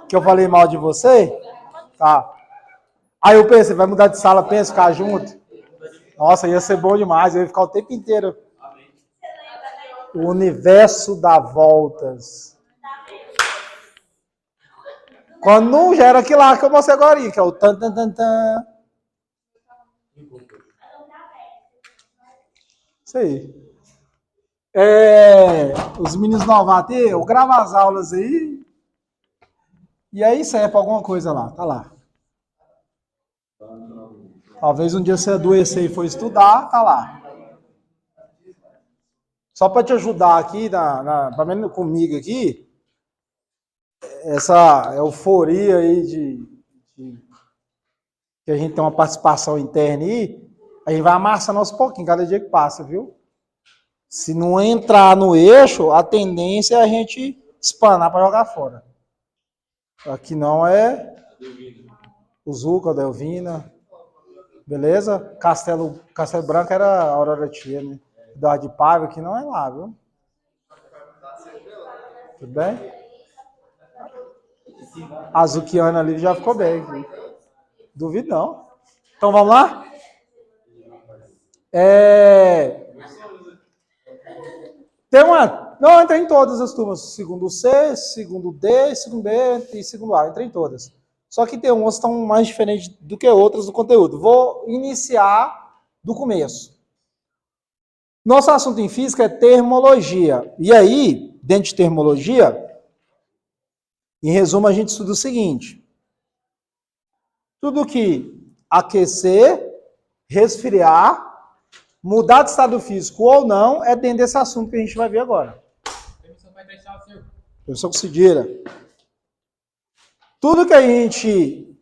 que eu falei mal de você? Tá. Aí eu pensei, vai mudar de sala, pensa, ficar junto? Nossa, ia ser bom demais, eu ia ficar o tempo inteiro. O universo dá voltas. Quando não gera aquilo lá que eu mostrei agora, que é o tan, tan, tan, tan. Isso aí. Os meninos novatos, eu gravo as aulas aí. E aí serve pra alguma coisa lá, tá lá. Talvez um dia você adoecer e for estudar, tá lá. Só para te ajudar aqui, pelo menos comigo aqui, essa euforia aí de que a gente tem uma participação interna aí, a gente vai amassando aos pouquinhos, cada dia que passa, viu? Se não entrar no eixo, a tendência é a gente espanar para jogar fora. Aqui não é o Zuca, a Delvina, beleza? Castelo Branco era a Aurora Tia, né? Eduardo de Paiva, que não é lá, viu? Tudo bem? A Zukiana ali já ficou bem. Duvido não. Então vamos lá? Tem uma. Não, entra em todas as turmas. Segundo C, segundo D, segundo B e segundo A. Entra em todas. Só que tem umas que estão mais diferentes do que outras do conteúdo. Vou iniciar do começo. Nosso assunto em física é termologia. E aí, dentro de termologia, em resumo, a gente estuda o seguinte. Tudo que aquecer, resfriar, mudar de estado físico ou não, é dentro desse assunto que a gente vai ver agora. Professor Cidira. Tudo que a gente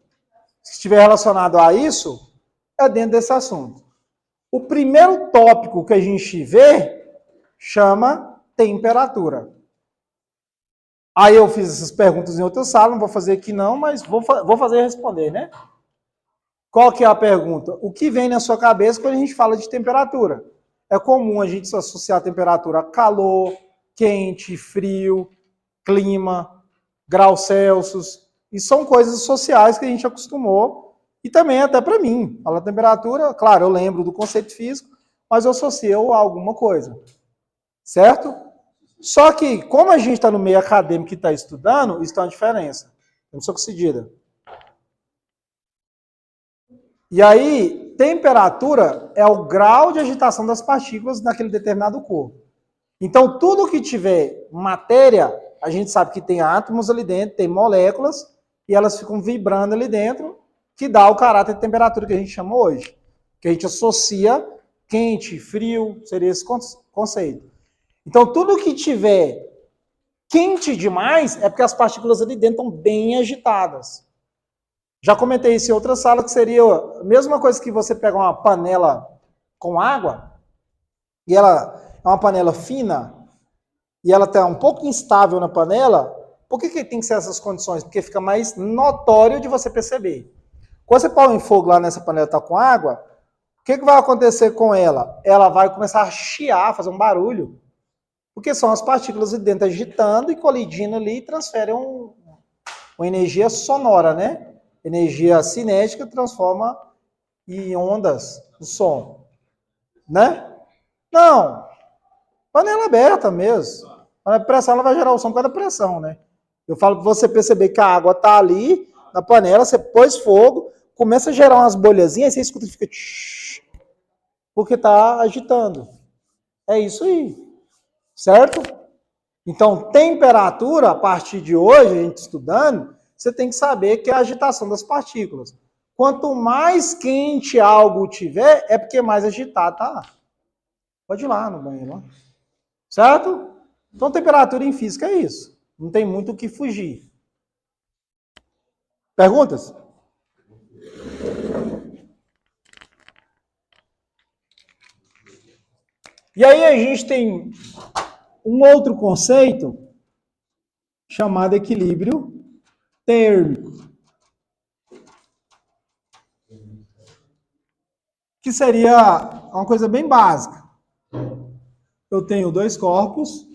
estiver relacionado a isso, é dentro desse assunto. O primeiro tópico que a gente vê chama temperatura. Aí eu fiz essas perguntas em outra sala, não vou fazer aqui não, mas vou fazer e responder, né? Qual que é a pergunta? O que vem na sua cabeça quando a gente fala de temperatura? É comum a gente associar a temperatura a calor, quente, frio, clima, graus Celsius. E são coisas sociais que a gente acostumou. E também até para mim. Fala temperatura, claro, eu lembro do conceito físico, mas eu associo a alguma coisa. Certo? Só que, como a gente está no meio acadêmico e está estudando, isso tem uma diferença. Professor Cidira. E aí, temperatura é o grau de agitação das partículas naquele determinado corpo. Então, tudo que tiver matéria, a gente sabe que tem átomos ali dentro, tem moléculas, e elas ficam vibrando ali dentro, que dá o caráter de temperatura que a gente chama hoje. Que a gente associa quente, frio, seria esse conceito. Então, tudo que tiver quente demais é porque as partículas ali dentro estão bem agitadas. Já comentei isso em outra sala, que seria a mesma coisa que você pegar uma panela com água, e ela é uma panela fina, e ela está um pouco instável na panela. Por que tem que ser essas condições? Porque fica mais notório de você perceber. Quando você põe em fogo lá nessa panela que está com água, o que vai acontecer com ela? Ela vai começar a chiar, fazer um barulho, porque são as partículas de dentro agitando e colidindo ali e transferem uma energia sonora, né? Energia cinética transforma em ondas o som, né? Não, panela aberta mesmo. A pressão ela vai gerar o som por causa da pressão, né? Eu falo para você perceber que a água está ali na panela, você pôs fogo, começa a gerar umas bolhazinhas, aí você escuta e fica porque está agitando. É isso aí, certo? Então, temperatura, a partir de hoje, a gente estudando, você tem que saber que é a agitação das partículas. Quanto mais quente algo tiver, é porque mais agitado tá. Pode ir lá no banheiro. Certo? Então, temperatura em física é isso. Não tem muito o que fugir. Perguntas? E aí a gente tem um outro conceito chamado equilíbrio térmico. Que seria uma coisa bem básica. Eu tenho dois corpos,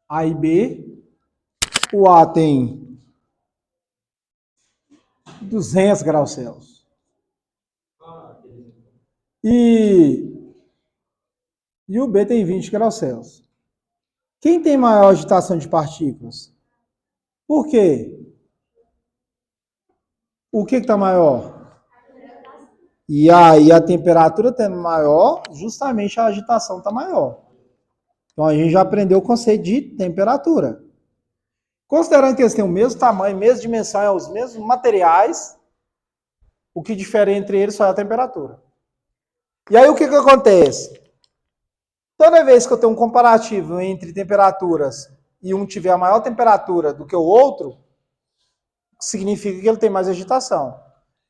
A e B. O A tem 200 graus Celsius. E o B tem 20 graus Celsius. Quem tem maior agitação de partículas? Por quê? O que está maior? E aí a temperatura tendo maior, justamente a agitação está maior. Então a gente já aprendeu o conceito de temperatura. Considerando que eles têm o mesmo tamanho, mesma dimensão, os mesmos materiais, o que difere entre eles só é a temperatura. E aí o que acontece? Toda vez que eu tenho um comparativo entre temperaturas e um tiver a maior temperatura do que o outro, significa que ele tem mais agitação.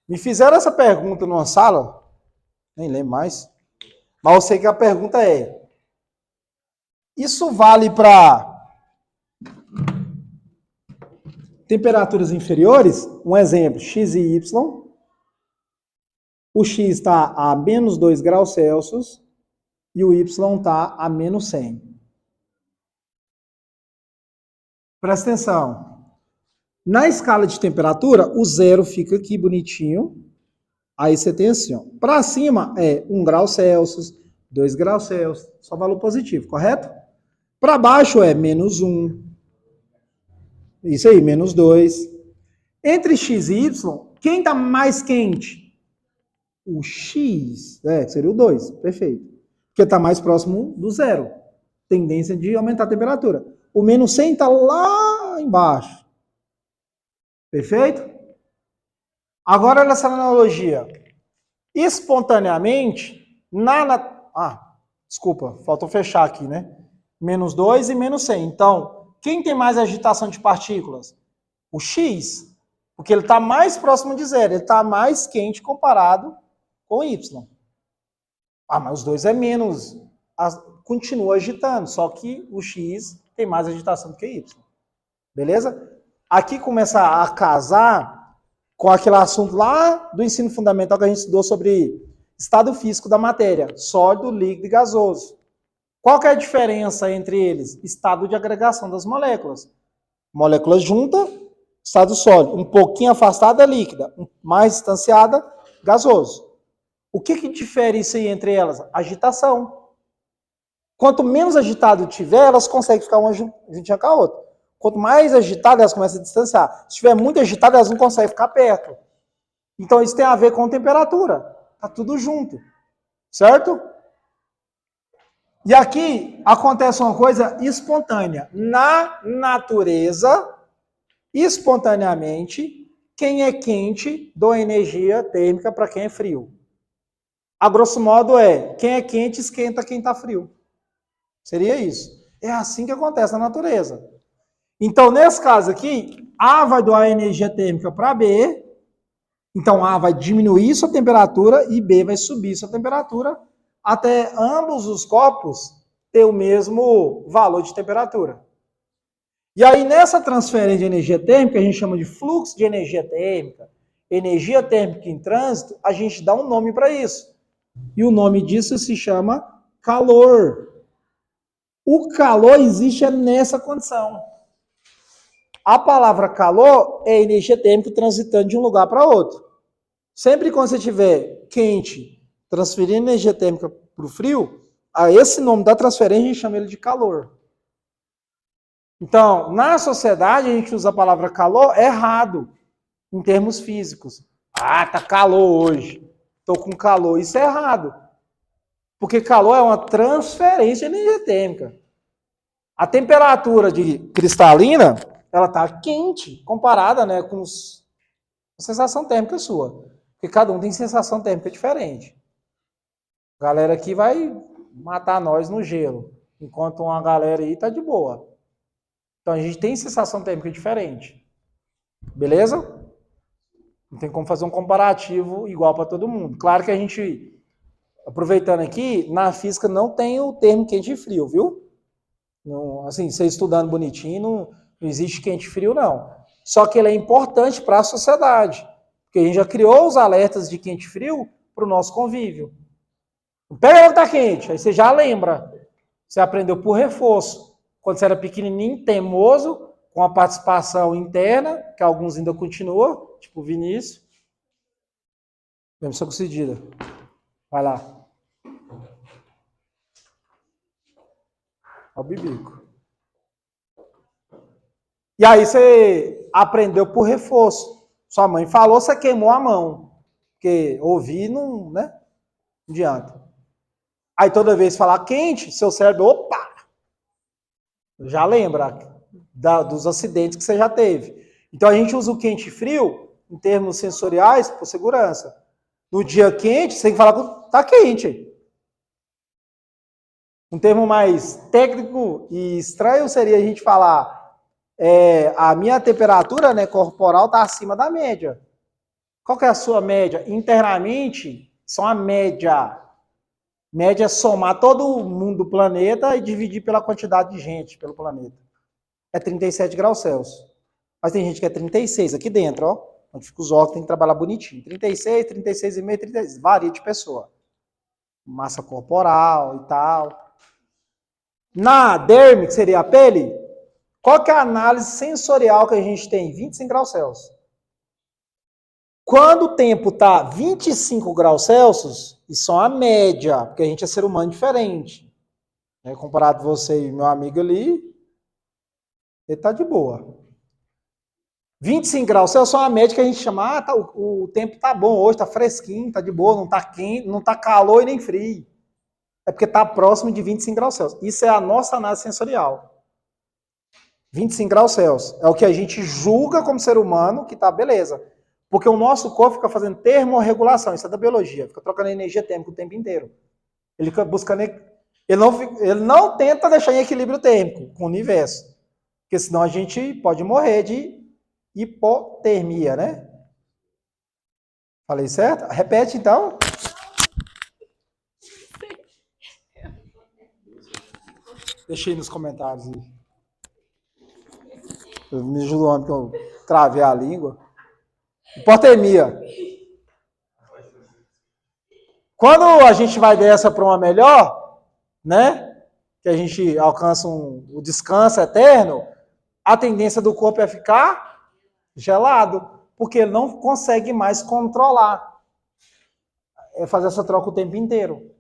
Me fizeram essa pergunta numa sala, nem lembro mais, mas eu sei que a pergunta é: isso vale para temperaturas inferiores? Um exemplo, X e Y. O X está a menos 2 graus Celsius e o Y está a menos 100. Presta atenção. Na escala de temperatura, o zero fica aqui bonitinho. Aí você tem assim, ó. Para cima é 1 grau Celsius, 2 graus Celsius, só valor positivo, correto? Para baixo é menos 1. Isso aí, menos 2. Entre X e Y, quem está mais quente? O X, seria o 2, perfeito. Porque está mais próximo do zero. Tendência de aumentar a temperatura. O menos 100 está lá embaixo. Perfeito? Agora, olha essa analogia. Espontaneamente, desculpa, faltou fechar aqui, né? Menos 2 e menos 100. Então, quem tem mais agitação de partículas? O X, porque ele está mais próximo de zero, ele está mais quente comparado com o Y. Mas os dois é menos. Continua agitando, só que o X tem mais agitação do que Y. Beleza? Aqui começa a casar com aquele assunto lá do ensino fundamental que a gente estudou sobre estado físico da matéria, sólido, líquido e gasoso. Qual que é a diferença entre eles? Estado de agregação das moléculas. Molécula junta, estado sólido. Um pouquinho afastada, líquida. Mais distanciada, gasoso. O que difere isso aí entre elas? Agitação. Quanto menos agitado tiver, elas conseguem ficar uma juntinha com a outra. Quanto mais agitada, elas começam a distanciar. Se estiver muito agitada, elas não conseguem ficar perto. Então isso tem a ver com temperatura. Tá tudo junto. Certo? E aqui acontece uma coisa espontânea. Na natureza, espontaneamente, quem é quente doa energia térmica para quem é frio. A grosso modo quem é quente esquenta quem está frio. Seria isso. É assim que acontece na natureza. Então, nesse caso aqui, A vai doar energia térmica para B. Então, A vai diminuir sua temperatura e B vai subir sua temperatura até ambos os corpos ter o mesmo valor de temperatura. E aí, nessa transferência de energia térmica, a gente chama de fluxo de energia térmica em trânsito, a gente dá um nome para isso. E o nome disso se chama calor. O calor existe nessa condição. A palavra calor é energia térmica transitando de um lugar para outro. Sempre quando você estiver quente, transferindo energia térmica para o frio, a esse nome da transferência a gente chama ele de calor. Então, na sociedade a gente usa a palavra calor errado, em termos físicos. Tá calor hoje. Estou com calor. Isso é errado. Porque calor é uma transferência de energia térmica. A temperatura de cristalina, ela está quente, comparada, né, com a sensação térmica sua. Porque cada um tem sensação térmica diferente. A galera aqui vai matar nós no gelo, enquanto uma galera aí está de boa. Então a gente tem sensação térmica diferente. Beleza? Não tem como fazer um comparativo igual para todo mundo. Claro que a gente, aproveitando aqui, na física não tem o termo quente e frio, viu? Não, assim, você estudando bonitinho, não existe quente e frio, não. Só que ele é importante para a sociedade. Porque a gente já criou os alertas de quente e frio para o nosso convívio. Pega ela que tá quente, aí você já lembra. Você aprendeu por reforço. Quando você era pequenininho, teimoso, com a participação interna, que alguns ainda continuam, tipo o Vinícius. Mesmo só concedida. Vai lá. Ó o bibico. E aí você aprendeu por reforço. Sua mãe falou, você queimou a mão. Porque ouvir não, né? Não adianta. Aí toda vez falar quente, seu cérebro, opa! Já lembra dos acidentes que você já teve. Então a gente usa o quente e frio, em termos sensoriais, por segurança. No dia quente, você tem que falar que tá quente. Um termo mais técnico e estranho seria a gente falar a minha temperatura, né, corporal está acima da média. Qual que é a sua média? Internamente, são a média. Média é somar todo mundo do planeta e dividir pela quantidade de gente pelo planeta. É 37 graus Celsius. Mas tem gente que é 36 aqui dentro, ó. Onde fica os óculos, tem que trabalhar bonitinho. 36, 36,5, 36. Varia de pessoa. Massa corporal e tal. Na derme, que seria a pele, qual que é a análise sensorial que a gente tem? 25 graus Celsius. Quando o tempo está 25 graus Celsius, isso é uma média, porque a gente é ser humano diferente. Né? Comparado a você e meu amigo ali, ele está de boa. 25 graus Celsius é uma média que a gente chama, o tempo está bom hoje, está fresquinho, está de boa, não está quente, não está calor e nem frio. É porque está próximo de 25 graus Celsius. Isso é a nossa análise sensorial. 25 graus Celsius. É o que a gente julga como ser humano que está beleza. Porque o nosso corpo fica fazendo termorregulação, isso é da biologia, fica trocando energia térmica o tempo inteiro. Ele fica buscando. Ele não tenta deixar em equilíbrio térmico com o universo. Porque senão a gente pode morrer de hipotermia, né? Falei certo? Repete então. Deixei nos comentários aí. Me ajudou porque eu travei a língua. Hipotermia. Quando a gente vai dessa para uma melhor, né? Que a gente alcança o descanso eterno, a tendência do corpo é ficar gelado, porque ele não consegue mais controlar. É fazer essa troca o tempo inteiro.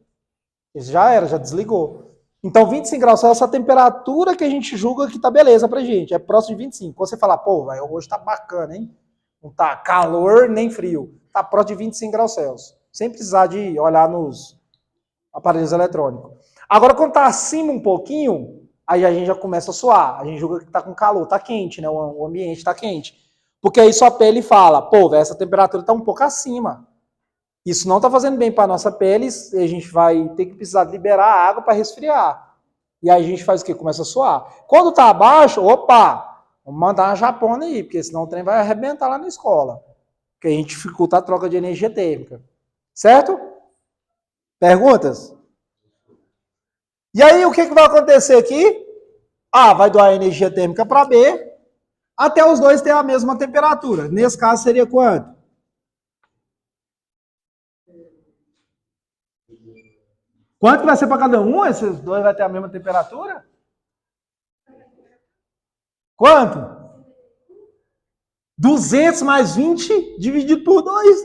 Isso já era, já desligou. Então, 25 graus Celsius é a temperatura que a gente julga que tá beleza pra gente. É próximo de 25. Quando você fala, pô, hoje tá bacana, hein? Não tá calor nem frio. Tá próximo de 25 graus Celsius. Sem precisar de olhar nos aparelhos eletrônicos. Agora, quando tá acima um pouquinho, aí a gente já começa a suar. A gente julga que tá com calor, tá quente, né? O ambiente tá quente. Porque aí sua pele fala, pô, essa temperatura tá um pouco acima. Isso não está fazendo bem para a nossa pele, e a gente vai ter que precisar liberar a água para resfriar. E aí a gente faz o quê? Começa a suar. Quando está abaixo, opa, vamos mandar uma japona aí, porque senão o trem vai arrebentar lá na escola. Porque a gente dificulta a troca de energia térmica. Certo? Perguntas? E aí o que vai acontecer aqui? A vai doar energia térmica para B, até os dois terem a mesma temperatura. Nesse caso seria quanto? Quanto vai ser para cada um? Esses dois vai ter a mesma temperatura? Quanto? 200 mais 20 dividido por 2.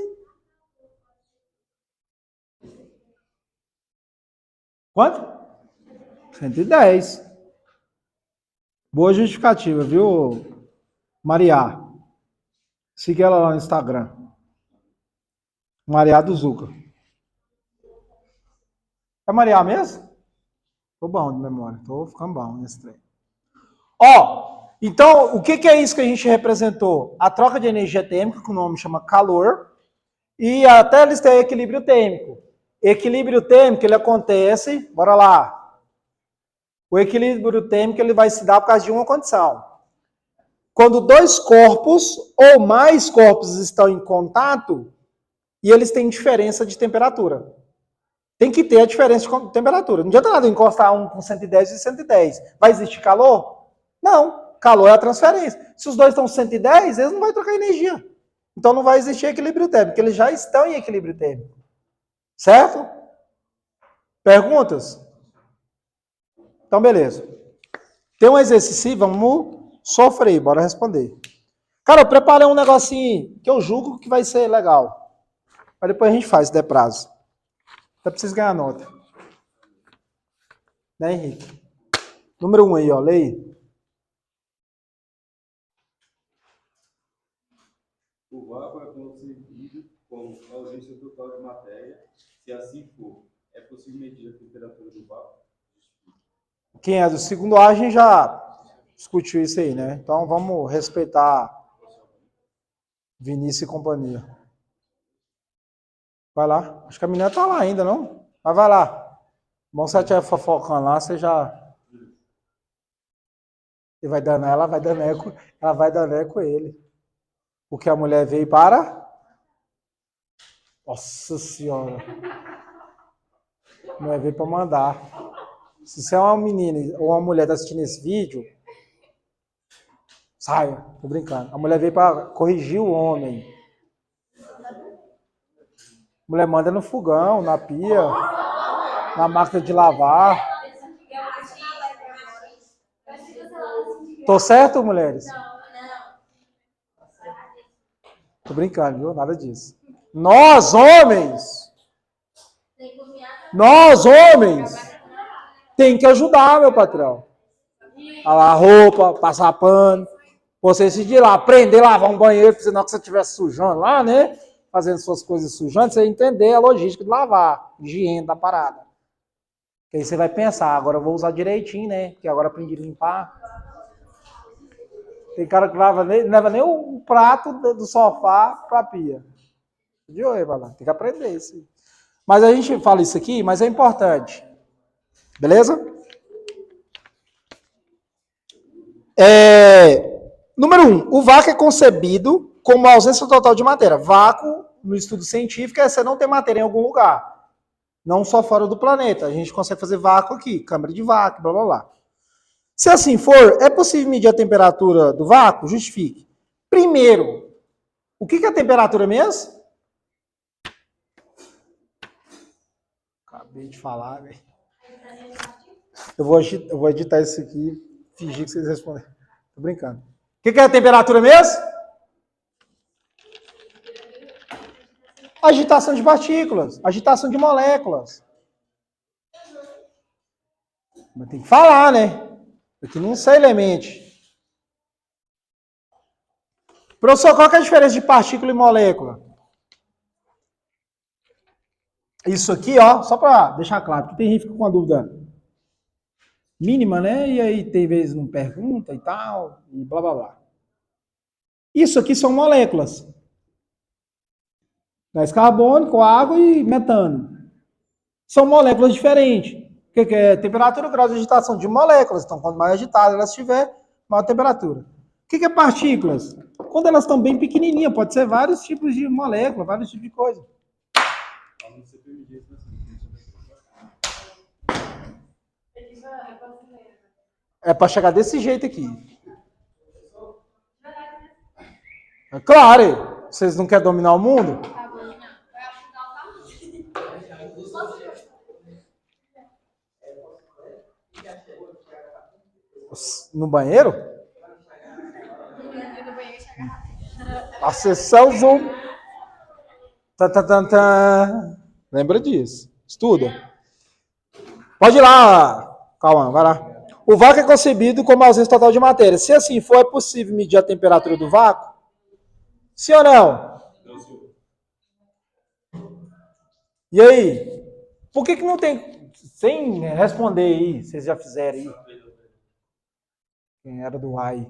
Quanto? 110. Boa justificativa, viu, Maria? Siga ela lá no Instagram. Maria do Zuca. É Maria mesmo? Tô bom de memória. Tô ficando bom nesse trem. Ó, então, o que é isso que a gente representou? A troca de energia térmica, que o nome chama calor, e até eles têm equilíbrio térmico. Equilíbrio térmico, ele acontece, bora lá. O equilíbrio térmico ele vai se dar por causa de uma condição. Quando dois corpos ou mais corpos estão em contato e eles têm diferença de temperatura. Tem que ter a diferença de temperatura. Não adianta nada encostar um com 110 e 110. Vai existir calor? Não. Calor é a transferência. Se os dois estão 110, eles não vão trocar energia. Então não vai existir equilíbrio térmico, porque eles já estão em equilíbrio térmico. Certo? Perguntas? Então, beleza. Tem um exercício, vamos Sofrei, bora responder. Cara, eu preparei um negocinho que eu julgo que vai ser legal. Mas depois a gente faz, se der prazo. Até preciso ganhar nota. Né, Henrique? Número 1 aí, ó, leia. O vácuo é concebido como ausência total de matéria. Se assim for, é possível medir a temperatura do vácuo? Quem é do segundo A, a gente já discutiu isso aí, né? Então vamos respeitar Vinícius e companhia. Vai lá. Acho que a menina tá lá ainda, não? Mas vai lá. Bom, se ela estiver fofocando lá, você já... Você vai dando ela, vai dando eco, ela vai dando eco a ele. Porque a mulher veio para... Nossa Senhora. A mulher veio para mandar. Se você é uma menina ou uma mulher tá assistindo esse vídeo, saia. Tô brincando. A mulher veio para corrigir o homem. A mulher manda no fogão, na pia, na máquina de lavar. Tô certo, mulheres? Tô brincando, viu? Nada disso. Nós, homens, tem que ajudar, meu patrão. A lavar roupa, passar pano. Você decidir lá, aprender a lavar um banheiro, porque senão que você estiver sujando lá, né? Fazendo suas coisas sujando, você entender a logística de lavar, higiene da parada. Que aí você vai pensar, agora eu vou usar direitinho, né? Porque agora aprendi a limpar. Tem cara que não leva nem o prato do sofá pra pia. De oi, Tem que aprender isso. Mas a gente fala isso aqui, mas é importante. Beleza? Número 1. O vácuo é concebido como a ausência total de matéria. Vácuo, no estudo científico, é você não ter matéria em algum lugar. Não só fora do planeta. A gente consegue fazer vácuo aqui, câmara de vácuo, blá, blá, blá. Se assim for, é possível medir a temperatura do vácuo? Justifique. Primeiro, o que é a temperatura mesmo? Acabei de falar, velho. Eu vou editar isso aqui e fingir que vocês responderam. Tô brincando. O que é a temperatura mesmo? Agitação de partículas, agitação de moléculas. Mas tem que falar, né? Porque não sei elemente. Professor, qual que é a diferença de partícula e molécula? Isso aqui, ó, só para deixar claro, porque tem gente que fica com uma dúvida mínima, né? E aí tem vezes não pergunta e tal, e blá blá blá. Isso aqui são moléculas. Gás carbônico, água e metano. São moléculas diferentes. O que é temperatura, grau de agitação de moléculas. Então, quanto mais agitada elas estiver, maior temperatura. O que é partículas? Quando elas estão bem pequenininhas, pode ser vários tipos de molécula, vários tipos de coisa. É para chegar desse jeito aqui. É claro, vocês não querem dominar o mundo? No banheiro? A sessão Zoom. Lembra disso. Estuda. Pode ir lá, Calma, vai lá. O vácuo é concebido como ausência total de matéria. Se assim for, é possível medir a temperatura do vácuo? Sim ou não? E aí? Por que não tem... Sem responder aí, vocês já fizeram aí. Quem era do AI?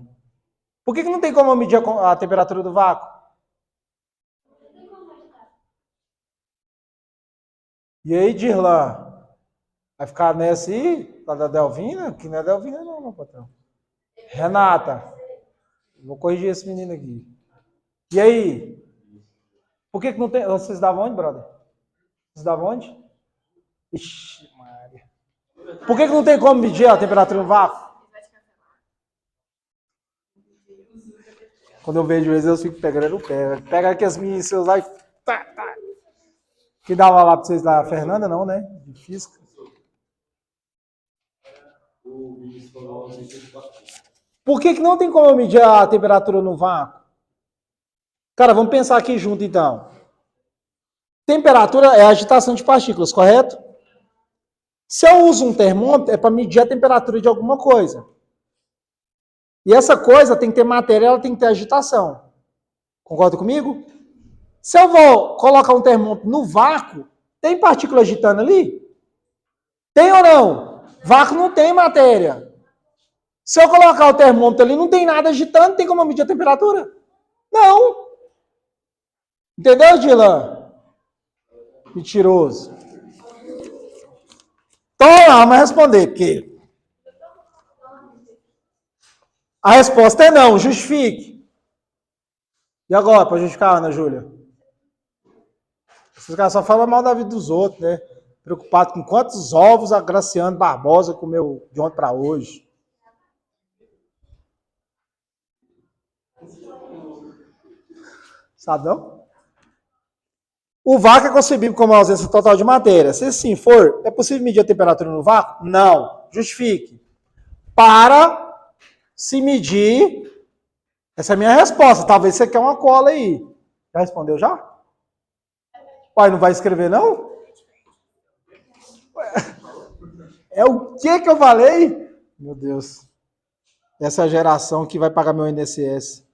Por que não tem como medir a temperatura do vácuo? E aí, Dirlan? Vai ficar nessa aí? Lá da Delvina? Que não é Delvina não, meu patrão. Renata. Vou corrigir esse menino aqui. E aí? Por que não tem... Vocês davam onde, brother? Vocês davam onde? Ixi, Maria. Por que não tem como medir a temperatura do vácuo? Quando eu vejo eles, eu fico pegando no pé. Pega aqui as minhas seus lá e... Que dava lá pra vocês lá? A Fernanda não, né? De física. Por que não tem como eu medir a temperatura no vácuo? Cara, vamos pensar aqui junto então. Temperatura é a agitação de partículas, correto? Se eu uso um termômetro, é para medir a temperatura de alguma coisa. E essa coisa tem que ter matéria, ela tem que ter agitação. Concorda comigo? Se eu vou colocar um termômetro no vácuo, tem partícula agitando ali? Tem ou não? Vácuo não tem matéria. Se eu colocar o termômetro ali, não tem nada agitando, tem como medir a temperatura? Não. Entendeu, Dylan? Mentiroso. Então, vamos responder, porque a resposta é não, justifique. E agora, para justificar, Ana Júlia? Esses caras só falam mal da vida dos outros, né? Preocupado com quantos ovos a Graciane Barbosa comeu de ontem para hoje. Sabe não? O vácuo é concebível como a ausência total de matéria. Se assim for, é possível medir a temperatura no vácuo? Não. Justifique. Para se medir... Essa é a minha resposta. Talvez você quer uma cola aí. Já respondeu já? Pai, não vai escrever não? É o que eu falei? Meu Deus. Essa é a geração que vai pagar meu INSS.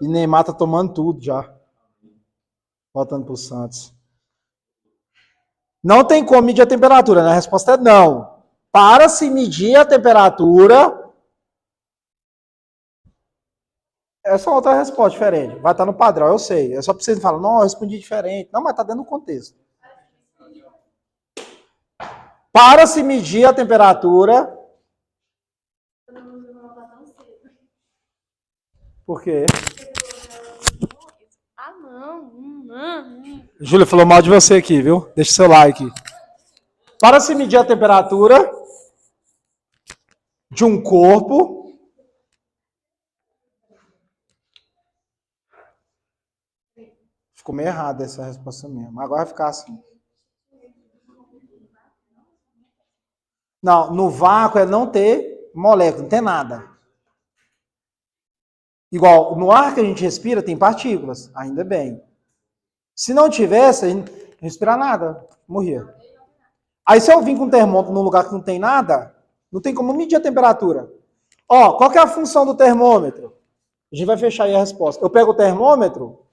E Neymar tá tomando tudo já. Voltando pro Santos. Não tem como medir a temperatura, né? A resposta é não. Para se medir a temperatura... Essa é outra resposta diferente. Vai estar no padrão, eu sei. É só para vocês falarem, não, eu respondi diferente. Não, mas está dentro do contexto. Para se medir a temperatura... Por quê? Ah, não. Júlia falou mal de você aqui, viu? Deixa seu like. Para se medir a temperatura de um corpo... Ficou meio errada essa resposta minha, mas agora vai ficar assim. Não, no vácuo é não ter molécula, não tem nada. Igual, no ar que a gente respira tem partículas, ainda bem. Se não tivesse, a gente não respirar nada, morria. Aí se eu vim com um termômetro num lugar que não tem nada, não tem como medir a temperatura. Ó, qual que é a função do termômetro? A gente vai fechar aí a resposta. Eu pego o termômetro,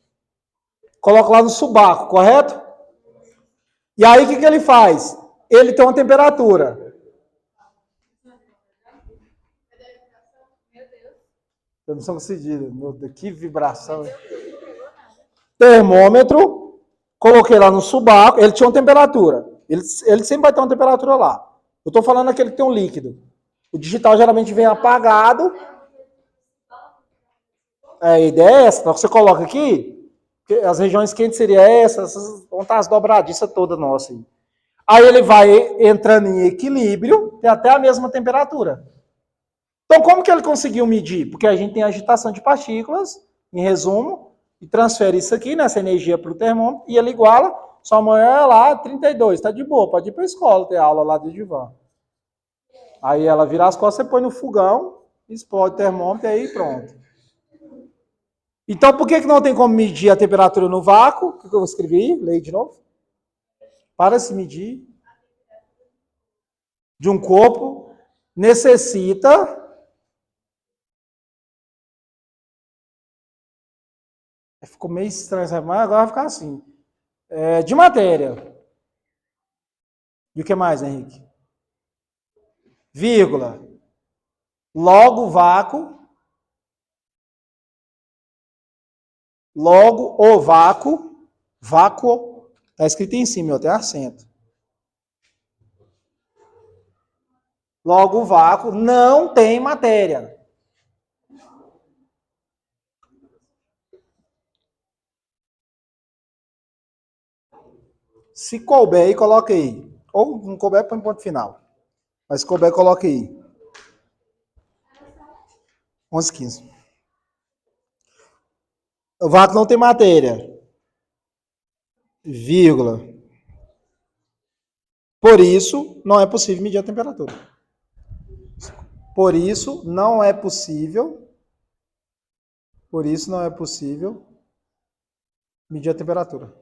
coloco lá no subaco, correto? E aí o que ele faz? Ele tem uma temperatura. Eu não sou conseguido. Meu Deus, que vibração. Termômetro, coloquei lá no subaco, ele tinha uma temperatura. Ele sempre vai ter uma temperatura lá. Eu estou falando aquele que tem um líquido. O digital geralmente vem apagado. A ideia é essa. Então você coloca aqui, as regiões quentes seria essas vão estar as dobradiças todas nossas. Aí ele vai entrando em equilíbrio, tem até a mesma temperatura. Então como que ele conseguiu medir? Porque a gente tem agitação de partículas, em resumo, e transfere isso aqui, nessa energia para o termômetro, e ele iguala, sua manhã é lá, 32, tá de boa, pode ir para a escola, ter aula lá de divã. Aí ela vira as costas, você põe no fogão, explode o termômetro, e aí pronto. Então, por que não tem como medir a temperatura no vácuo? O que eu escrevi? Leia de novo. Para se medir de um corpo, necessita ficou meio estranho, mas agora vai ficar assim. De matéria. E o que mais, Henrique? Vírgula. Logo vácuo. Logo o vácuo. Vácuo. Está escrito em cima, tem acento. Logo o vácuo não tem matéria. Se couber aí, coloca aí. Ou não couber, põe ponto final. Mas se couber, coloca aí. 11h15. O vácuo não tem matéria. Vírgula. Por isso, não é possível medir a temperatura. Por isso, não é possível medir a temperatura.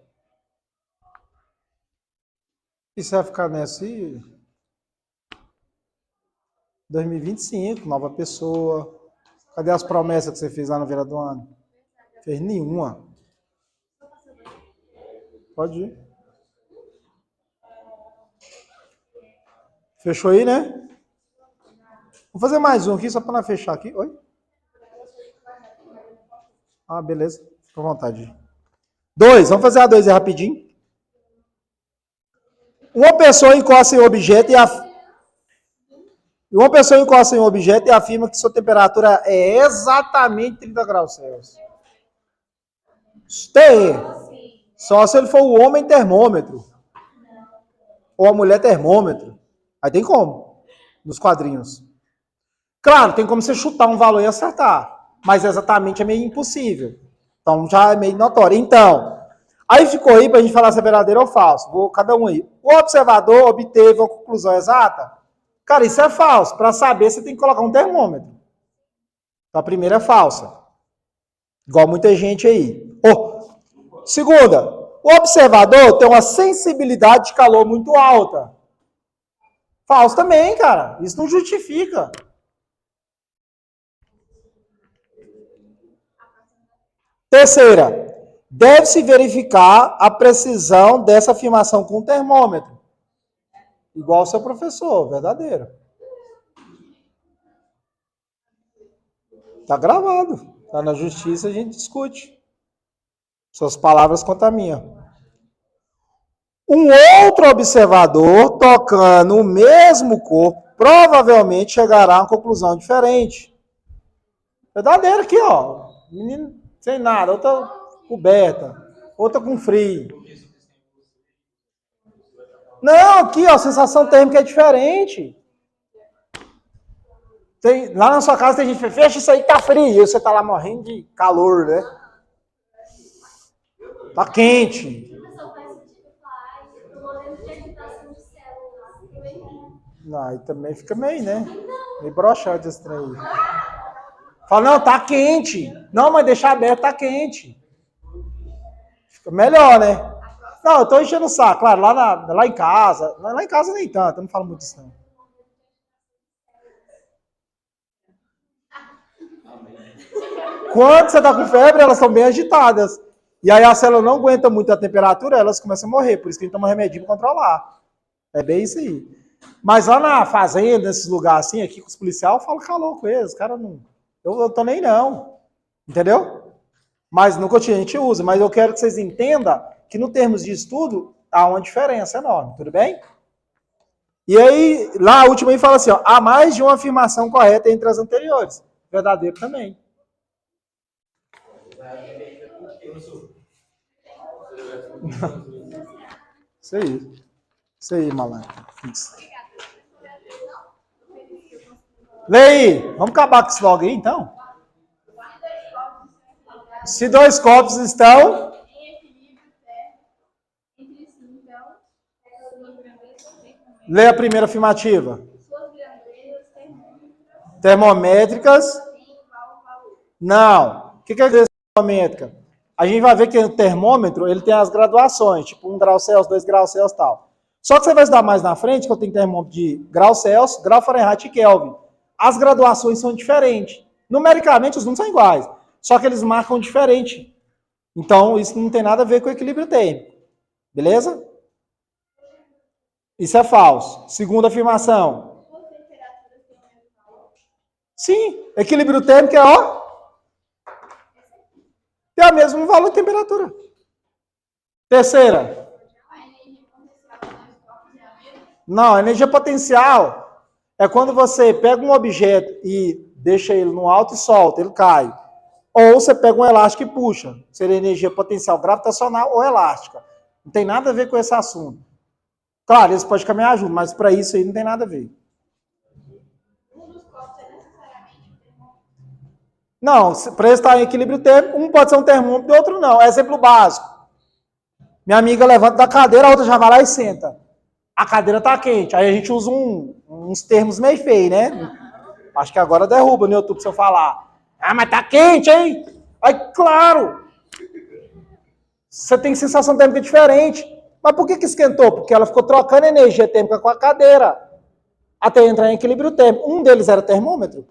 E você vai ficar nessa aí? 2025, nova pessoa. Cadê as promessas que você fez lá no virada do ano? Fez nenhuma. Pode ir. Fechou aí, né? Vou fazer mais um aqui, só para não fechar aqui. Oi? Ah, beleza. Fica à vontade. 2. Vamos fazer a 2 aí rapidinho. Uma pessoa encosta em um objeto e afirma que sua temperatura é exatamente 30 graus Celsius. Tem. Só se ele for o homem termômetro. Ou a mulher termômetro. Aí tem como. Nos quadrinhos. Claro, tem como você chutar um valor e acertar. Mas exatamente é meio impossível. Então já é meio notório. Então, aí ficou aí pra gente falar se é verdadeiro ou falso. Vou cada um aí. O observador obteve uma conclusão exata? Cara, isso é falso. Para saber, você tem que colocar um termômetro. Então a primeira é falsa. Igual muita gente aí. Segunda, o observador tem uma sensibilidade de calor muito alta. Falso também, cara. Isso não justifica. Terceira, deve-se verificar a precisão dessa afirmação com o termômetro. Igual o seu professor, verdadeiro. Tá gravado. Tá na justiça, a gente discute. Suas palavras contra a minha. Um outro observador, tocando o mesmo corpo, provavelmente chegará a uma conclusão diferente. Verdadeiro aqui, ó. Menino sem nada, outra coberta, outra com frio. Não, aqui, ó, a sensação térmica é diferente. Lá na sua casa tem gente que fecha isso aí, tá frio. E você tá lá morrendo de calor, né? Tá quente. Não, aí também fica meio, né? Meio broxante esse trem aí. Fala, não, tá quente. Não, mas deixar aberto, tá quente. Fica melhor, né? Não, eu tô enchendo o saco. Claro, lá em casa. Lá em casa nem tanto, eu não falo muito isso, não. Quando você tá com febre, elas estão bem agitadas. E aí a célula não aguenta muito a temperatura, elas começam a morrer. Por isso que a gente toma remédio para controlar. É bem isso aí. Mas lá na fazenda, nesses lugares assim, aqui com os policiais, eu falo calor com eles. Os caras não... Eu tô nem não. Entendeu? Mas no cotidiano a gente usa. Mas eu quero que vocês entendam que no termos de estudo, há uma diferença enorme. Tudo bem? E aí, lá a última aí fala assim, ó, há mais de uma afirmação correta entre as anteriores. Verdadeiro também. Isso aí, malandro. Isso. Lê aí. Vamos acabar com esse log aí, então? Se dois copos estão... em equilíbrio entre si, então... Lê a primeira afirmativa. Suas grandezas termométricas... Não. O que quer dizer termométrica? A gente vai ver que o termômetro, ele tem as graduações, tipo 1 grau Celsius, 2 graus Celsius e tal. Só que você vai estudar mais na frente, que eu tenho termômetro de grau Celsius, grau Fahrenheit e Kelvin. As graduações são diferentes. Numericamente, os números são iguais. Só que eles marcam diferente. Então, isso não tem nada a ver com o equilíbrio térmico. Beleza? Isso é falso. Segunda afirmação. Sim, equilíbrio térmico é, ó, tem o mesmo valor de temperatura. Terceira. Não, a energia potencial é quando você pega um objeto e deixa ele no alto e solta, ele cai. Ou você pega um elástico e puxa. Seria energia potencial gravitacional ou elástica. Não tem nada a ver com esse assunto. Claro, isso pode caminhar junto, mas para isso aí não tem nada a ver. Não, para estar em equilíbrio térmico, um pode ser um termômetro e outro não. Exemplo básico. Minha amiga levanta da cadeira, a outra já vai lá e senta. A cadeira está quente. Aí a gente usa uns termos meio feios, né? Acho que agora derruba no YouTube se eu falar. Ah, mas tá quente, hein? Aí, claro! Você tem sensação térmica diferente. Mas por que esquentou? Porque ela ficou trocando energia térmica com a cadeira até entrar em equilíbrio térmico. Um deles era termômetro?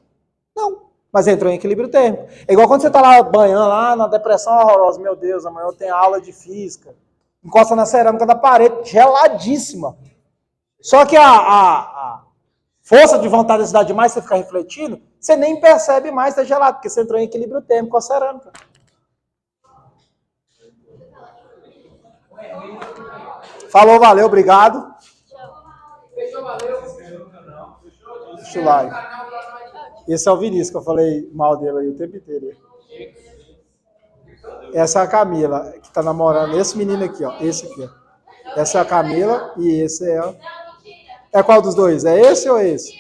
Não, mas entrou em equilíbrio térmico. É igual quando você tá lá banhando, lá na depressão horrorosa. Meu Deus, amanhã eu tenho aula de física. Encosta na cerâmica da parede, geladíssima. Só que a força de vontade de dar demais, você ficar refletindo, você nem percebe mais que tá gelado, porque você entrou em equilíbrio térmico com a cerâmica. Falou, valeu, obrigado. Deixa o like. Esse é o Vinícius, que eu falei mal dele aí o tempo inteiro. Essa é a Camila, que tá namorando esse menino aqui, ó. Esse aqui, ó. Essa é a Camila e esse é... É qual dos dois? É esse ou esse?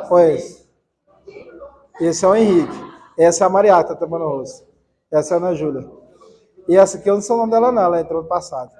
Ou esse? Esse é o Henrique. Essa é a Maria, que tá tomando rosto. Essa é a Ana Júlia. E essa aqui eu não sei o nome dela não, ela entrou no passado.